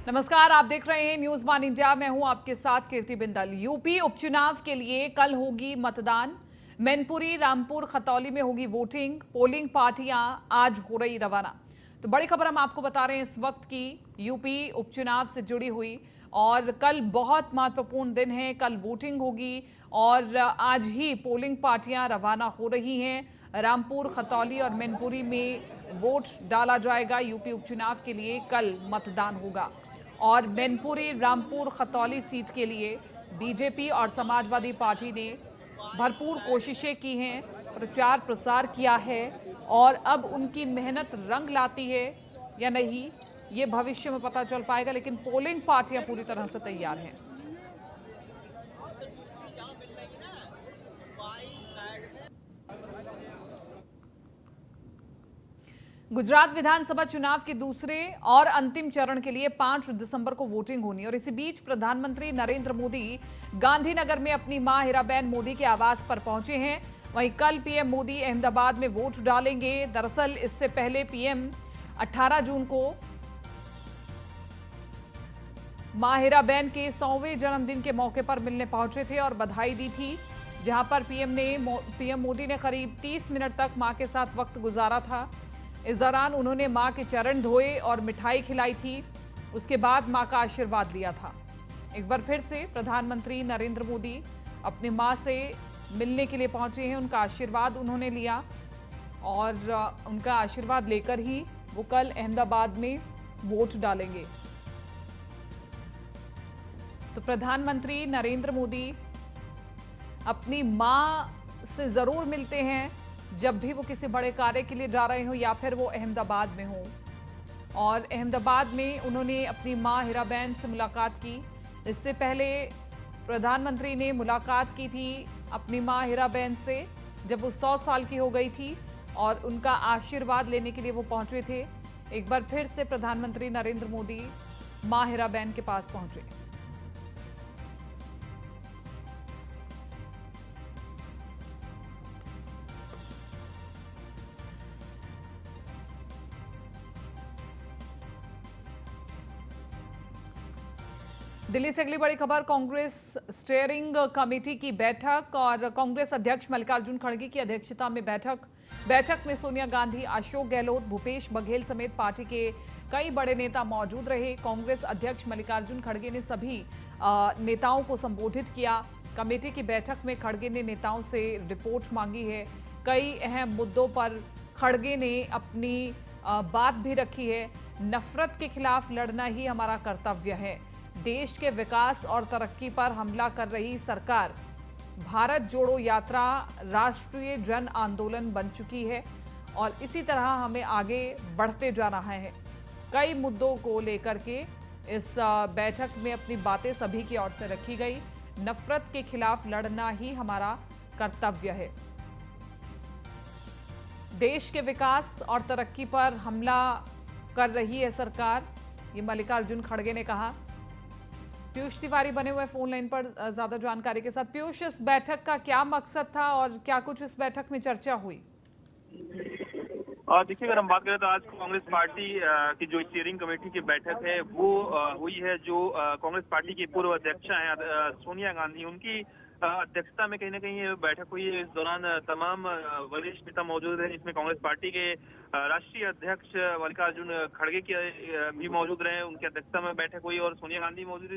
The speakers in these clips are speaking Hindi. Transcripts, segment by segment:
नमस्कार, आप देख रहे हैं न्यूज वन इंडिया। मैं हूं आपके साथ कीर्ति बिंदल। यूपी उपचुनाव के लिए कल होगी मतदान। मैनपुरी, रामपुर, खतौली में होगी वोटिंग। पोलिंग पार्टियां आज हो रही रवाना। तो बड़ी खबर हम आपको बता रहे हैं इस वक्त की यूपी उपचुनाव से जुड़ी हुई। और कल बहुत महत्वपूर्ण दिन है, कल वोटिंग होगी और आज ही पोलिंग पार्टियां रवाना हो रही हैं। रामपुर, खतौली और मैनपुरी में वोट डाला जाएगा। यूपी उपचुनाव के लिए कल मतदान होगा और मैनपुरी, रामपुर, खतौली सीट के लिए बीजेपी और समाजवादी पार्टी ने भरपूर कोशिशें की हैं, प्रचार प्रसार किया है और अब उनकी मेहनत रंग लाती है या नहीं, ये भविष्य में पता चल पाएगा। लेकिन पोलिंग पार्टियां पूरी तरह से तैयार हैं। गुजरात विधानसभा चुनाव के दूसरे और अंतिम चरण के लिए 5 दिसंबर को वोटिंग होनी और इसी बीच प्रधानमंत्री नरेंद्र मोदी गांधीनगर में अपनी मां हीराबेन मोदी के आवास पर पहुंचे हैं। वहीं कल पीएम मोदी अहमदाबाद में वोट डालेंगे। दरअसल इससे पहले पीएम 18 जून को मां हीराबेन के 100वें जन्मदिन के मौके पर मिलने पहुंचे थे और बधाई दी थी, जहां पर पीएम मोदी ने करीब 30 मिनट तक मां के साथ वक्त गुजारा था। इस दौरान उन्होंने मां के चरण धोए और मिठाई खिलाई थी। उसके बाद मां का आशीर्वाद लिया था। एक बार फिर से प्रधानमंत्री नरेंद्र मोदी अपनी मां से मिलने के लिए पहुंचे हैं। उनका आशीर्वाद उन्होंने लिया और उनका आशीर्वाद लेकर ही वो कल अहमदाबाद में वोट डालेंगे। तो प्रधानमंत्री नरेंद्र मोदी अपनी मां से जरूर मिलते हैं जब भी वो किसी बड़े कार्य के लिए जा रहे हो या फिर वो अहमदाबाद में हो। और अहमदाबाद में उन्होंने अपनी मां हीराबेन से मुलाकात की। इससे पहले प्रधानमंत्री ने मुलाकात की थी अपनी मां हीराबेन से जब वो 100 साल की हो गई थी और उनका आशीर्वाद लेने के लिए वो पहुंचे थे। एक बार फिर से प्रधानमंत्री नरेंद्र मोदी मां हीराबेन के पास पहुंचे। दिल्ली से अगली बड़ी खबर, कांग्रेस स्टीयरिंग कमेटी की बैठक और कांग्रेस अध्यक्ष मल्लिकार्जुन खड़गे की अध्यक्षता में बैठक में सोनिया गांधी, अशोक गहलोत, भूपेश बघेल समेत पार्टी के कई बड़े नेता मौजूद रहे। कांग्रेस अध्यक्ष मल्लिकार्जुन खड़गे ने सभी नेताओं को संबोधित किया। कमेटी की बैठक में खड़गे ने नेताओं से रिपोर्ट मांगी है। कई अहम मुद्दों पर खड़गे ने अपनी बात भी रखी है। नफरत के खिलाफ लड़ना ही हमारा कर्तव्य है। देश के विकास और तरक्की पर हमला कर रही सरकार भारत जोड़ो यात्रा राष्ट्रीय जन आंदोलन बन चुकी है और इसी तरह हमें आगे बढ़ते जाना है। कई मुद्दों को लेकर के इस बैठक में अपनी बातें सभी की ओर से रखी गई। नफरत के खिलाफ लड़ना ही हमारा कर्तव्य है। देश के विकास और तरक्की पर हमला कर रही है सरकार, ये मल्लिकार्जुन खड़गे ने कहा। पीयूष तिवारी बने हुए फोन लाइन पर ज्यादा जानकारी के साथ। पीयूष, इस बैठक का क्या मकसद था और क्या कुछ इस बैठक में चर्चा हुई? देखिए, अगर हम बात करें तो आज कांग्रेस पार्टी की जो स्टीयरिंग कमेटी की बैठक है वो हुई है। जो कांग्रेस पार्टी की पूर्व अध्यक्षा हैं सोनिया गांधी, उनकी अध्यक्षता में कहीं ना कहीं ये बैठक हुई है। इस दौरान तमाम वरिष्ठ नेता मौजूद रहे, जिसमें कांग्रेस पार्टी के राष्ट्रीय अध्यक्ष मल्लिकार्जुन खड़गे की भी मौजूद रहे। उनकी अध्यक्षता में बैठक हुई और सोनिया गांधी मौजूद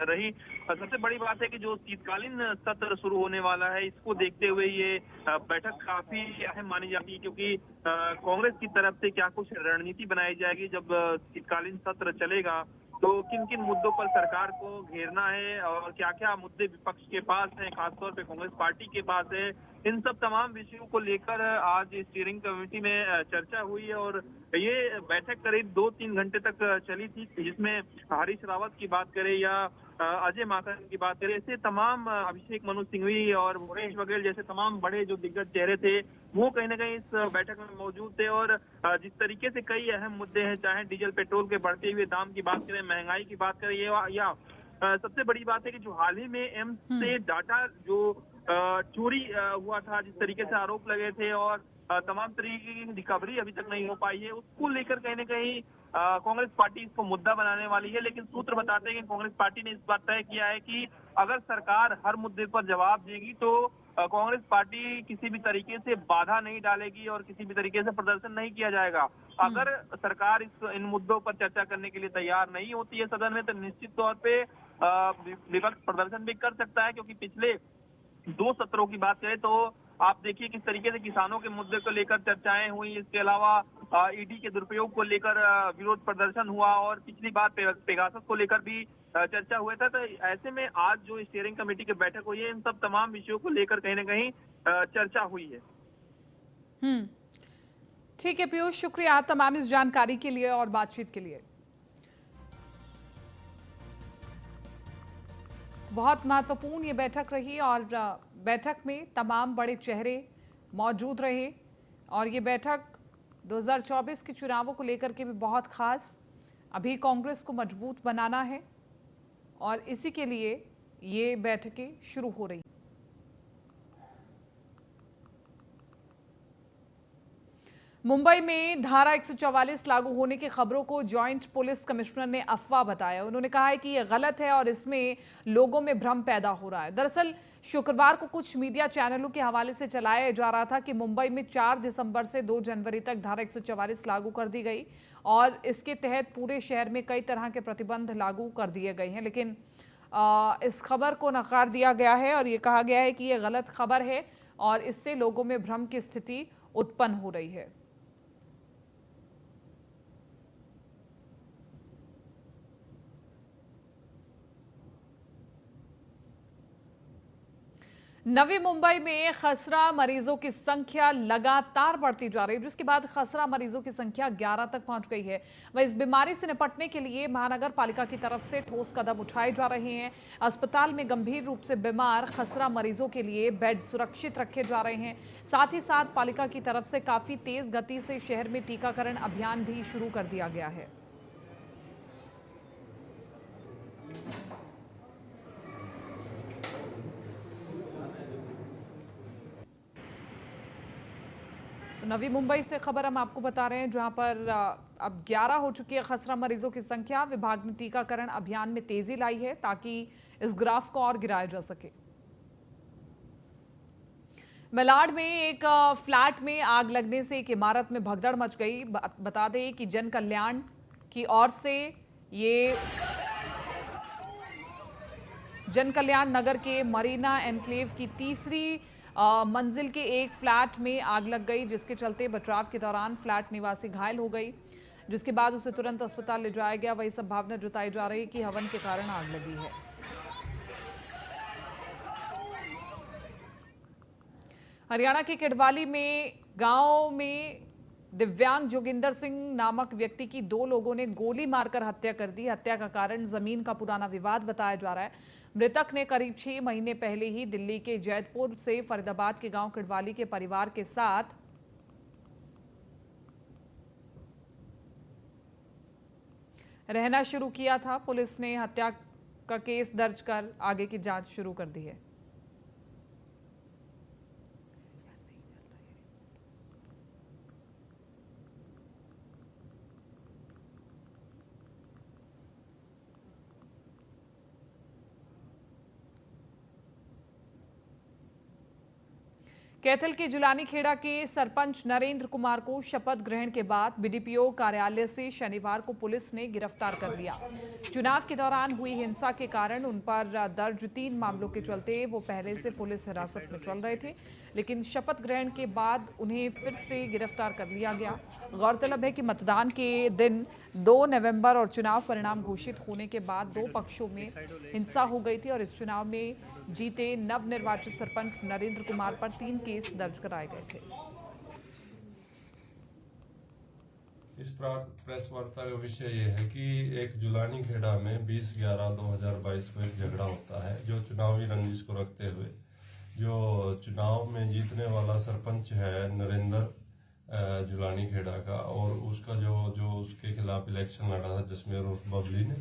रही। सबसे बड़ी बात है कि जो शीतकालीन सत्र शुरू होने वाला है, इसको देखते हुए ये बैठक काफी अहम मानी जाती है, क्योंकि कांग्रेस की तरफ से क्या कुछ रणनीति बनाई जाएगी जब शीतकालीन सत्र चलेगा, तो किन किन मुद्दों पर सरकार को घेरना है और क्या क्या मुद्दे विपक्ष के पास हैं, खासतौर पे कांग्रेस पार्टी के पास है। इन सब तमाम विषयों को लेकर आज स्टीयरिंग कमेटी में चर्चा हुई है और ये बैठक करीब 2-3 घंटे तक चली थी, जिसमें हरीश रावत की बात करें या अजय माकन की बात करें, ऐसे तमाम अभिषेक मनु सिंघवी और भूपेश बघेल जैसे तमाम बड़े जो दिग्गज चेहरे थे वो कहीं ना कहीं इस बैठक में मौजूद थे। और जिस तरीके से कई अहम मुद्दे हैं, चाहे डीजल पेट्रोल के बढ़ते हुए दाम की बात करें, महंगाई की बात करें, या सबसे बड़ी बात है कि जो हाल ही में एम्स से डाटा जो चोरी हुआ था, जिस तरीके से आरोप लगे थे और तमाम तरीके की रिकवरी अभी तक नहीं हो पाई है, उसको लेकर कहीं ना कहीं कांग्रेस पार्टी इसको मुद्दा बनाने वाली है। लेकिन सूत्र बताते हैं कि कांग्रेस पार्टी ने इस बात तय किया है कि अगर सरकार हर मुद्दे पर जवाब देगी तो कांग्रेस पार्टी किसी भी तरीके से बाधा नहीं डालेगी और किसी भी तरीके से प्रदर्शन नहीं किया जाएगा। अगर सरकार इन मुद्दों पर चर्चा करने के लिए तैयार नहीं होती है सदन में, तो निश्चित तौर पे विपक्ष प्रदर्शन भी कर सकता है। क्योंकि पिछले 2 सत्रों की बात करें तो आप देखिए किस तरीके से किसानों के मुद्दे को लेकर चर्चाएं हुई। इसके अलावा ईडी के दुरुपयोग को लेकर विरोध प्रदर्शन हुआ और पिछली बार पेगासस को लेकर भी चर्चा हुआ था। तो ऐसे में आज जो स्टीयरिंग कमेटी की बैठक हुई है, इन सब तमाम विषयों को लेकर कहीं ना कहीं चर्चा हुई है। ठीक है पीयूष, शुक्रिया तमाम इस जानकारी के लिए और बातचीत के लिए। बहुत महत्वपूर्ण ये बैठक रही और बैठक में तमाम बड़े चेहरे मौजूद रहे और ये बैठक 2024 के चुनावों को लेकर के भी बहुत खास। अभी कांग्रेस को मजबूत बनाना है और इसी के लिए ये बैठकें शुरू हो रही। मुंबई में धारा 144 लागू होने की खबरों को जॉइंट पुलिस कमिश्नर ने अफवाह बताया। उन्होंने कहा है कि यह गलत है और इसमें लोगों में भ्रम पैदा हो रहा है। दरअसल शुक्रवार को कुछ मीडिया चैनलों के हवाले से चलाया जा रहा था कि मुंबई में 4 दिसंबर से 2 जनवरी तक धारा 144 लागू कर दी गई और इसके तहत पूरे शहर में कई तरह के प्रतिबंध लागू कर दिए गए हैं। लेकिन इस खबर को नकार दिया गया है और ये कहा गया है कि यह गलत खबर है और इससे लोगों में भ्रम की स्थिति उत्पन्न हो रही है। नवी मुंबई में खसरा मरीजों की संख्या लगातार बढ़ती जा रही है, जिसके बाद खसरा मरीजों की संख्या 11 तक पहुंच गई है। वह इस बीमारी से निपटने के लिए महानगर पालिका की तरफ से ठोस कदम उठाए जा रहे हैं। अस्पताल में गंभीर रूप से बीमार खसरा मरीजों के लिए बेड सुरक्षित रखे जा रहे हैं। साथ ही साथ पालिका की तरफ से काफी तेज गति से शहर में टीकाकरण अभियान भी शुरू कर दिया गया है। तो नवी मुंबई से खबर हम आपको बता रहे हैं, जहां पर अब 11 हो चुकी है खसरा मरीजों की संख्या। विभाग ने टीकाकरण अभियान में तेजी लाई है ताकि इस ग्राफ को और गिराया जा सके। मेलाड में एक फ्लैट में आग लगने से एक इमारत में भगदड़ मच गई। बता दें कि जन कल्याण की ओर से ये जन कल्याण नगर के मरीना एनक्लेव की तीसरी मंजिल के एक फ्लैट में आग लग गई, जिसके चलते बचाव के दौरान फ्लैट निवासी घायल हो गई, जिसके बाद उसे तुरंत अस्पताल ले जाया गया। वही संभावना जताई जा रही है कि हवन के कारण आग लगी है। हरियाणा के किडवाली में गांव में दिव्यांग जोगिंदर सिंह नामक व्यक्ति की 2 लोगों ने गोली मारकर हत्या कर दी। हत्या का कारण जमीन का पुराना विवाद बताया जा रहा है। मृतक ने करीब 6 महीने पहले ही दिल्ली के जैतपुर से फरीदाबाद के गांव किडवाली के परिवार के साथ रहना शुरू किया था। पुलिस ने हत्या का केस दर्ज कर आगे की जांच शुरू कर दी है। कैथल के जुलानी खेड़ा के सरपंच नरेंद्र कुमार को शपथ ग्रहण के बाद बीडीपीओ कार्यालय से शनिवार को पुलिस ने गिरफ्तार कर लिया। चुनाव के दौरान हुई हिंसा के कारण उन पर दर्ज 3 मामलों के चलते वो पहले से पुलिस हिरासत में चल रहे थे, लेकिन शपथ ग्रहण के बाद उन्हें फिर से गिरफ्तार कर लिया गया। गौरतलब है कि मतदान के दिन 2 नवंबर और चुनाव परिणाम घोषित होने के बाद 2 पक्षों में हिंसा हो गई थी और इस चुनाव में जीते नवनिर्वाचित सरपंच नरेंद्र कुमार पर 3 केस दर्ज कराए गए थे। इस प्रेस वार्ता का विषय ये है कि एक जुलानी खेड़ा में 20/11/2022 को एक झगड़ा होता है, जो चुनावी रंजिश को रखते हुए जो चुनाव में जीतने वाला सरपंच है नरेंद्र जुलानी खेड़ा का, और उसका जो उसके खिलाफ इलेक्शन लड़ा था जसमेर उर्फ बबली ने,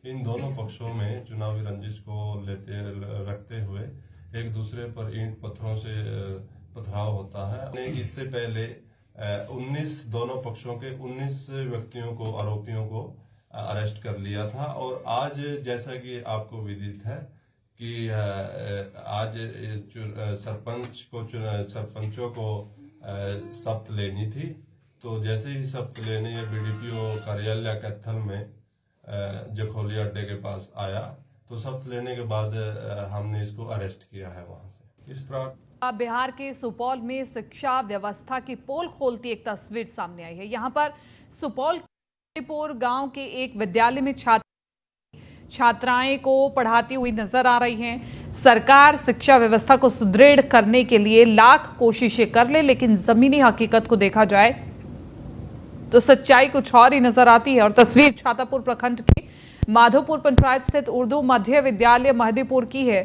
इन दोनों पक्षों में चुनावी रंजिश को रखते हुए एक दूसरे पर ईंट पत्थरों से पथराव होता है। इससे पहले 19 दोनों पक्षों के 19 व्यक्तियों को, आरोपियों को अरेस्ट कर लिया था। और आज जैसा कि आपको विदित है कि आज सरपंचों को शपथ लेनी थी। तो जैसे ही शपथ लेने बीडीपीओ कार्यालय कैथल में जखोली अड्डे के पास आया, तो शपथ लेने के बाद हमने इसको अरेस्ट किया है वहां से। इस प्रकार बिहार के सुपौल में शिक्षा व्यवस्था की पोल खोलती एक तस्वीर सामने आई है। यहां पर सुपौल के गांव के एक विद्यालय में छात्राएं को पढ़ाती हुई नजर आ रही हैं। सरकार शिक्षा व्यवस्था को सुदृढ़ करने के लिए लाख कोशिशें कर ले, लेकिन जमीनी हकीकत को देखा जाए तो सच्चाई कुछ और ही नजर आती है। और तस्वीर छातापुर प्रखंड के माधोपुर पंचायत स्थित उर्दू मध्य विद्यालय महदीपुर की है,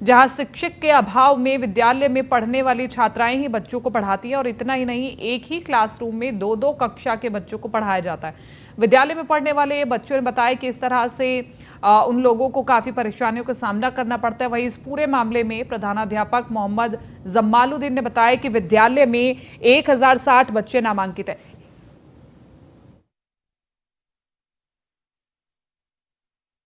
जहां शिक्षक के अभाव में विद्यालय में पढ़ने वाली छात्राएं ही बच्चों को पढ़ाती हैं। और इतना ही नहीं, एक ही क्लासरूम में दो कक्षा के बच्चों को पढ़ाया जाता है। विद्यालय में पढ़ने वाले बच्चों ने बताया कि इस तरह से उन लोगों को काफी परेशानियों का सामना करना पड़ता है। वहीं इस पूरे मामले में प्रधानाध्यापक मोहम्मद जम्मालुद्दीन ने बताया कि विद्यालय में 1060 बच्चे नामांकित है।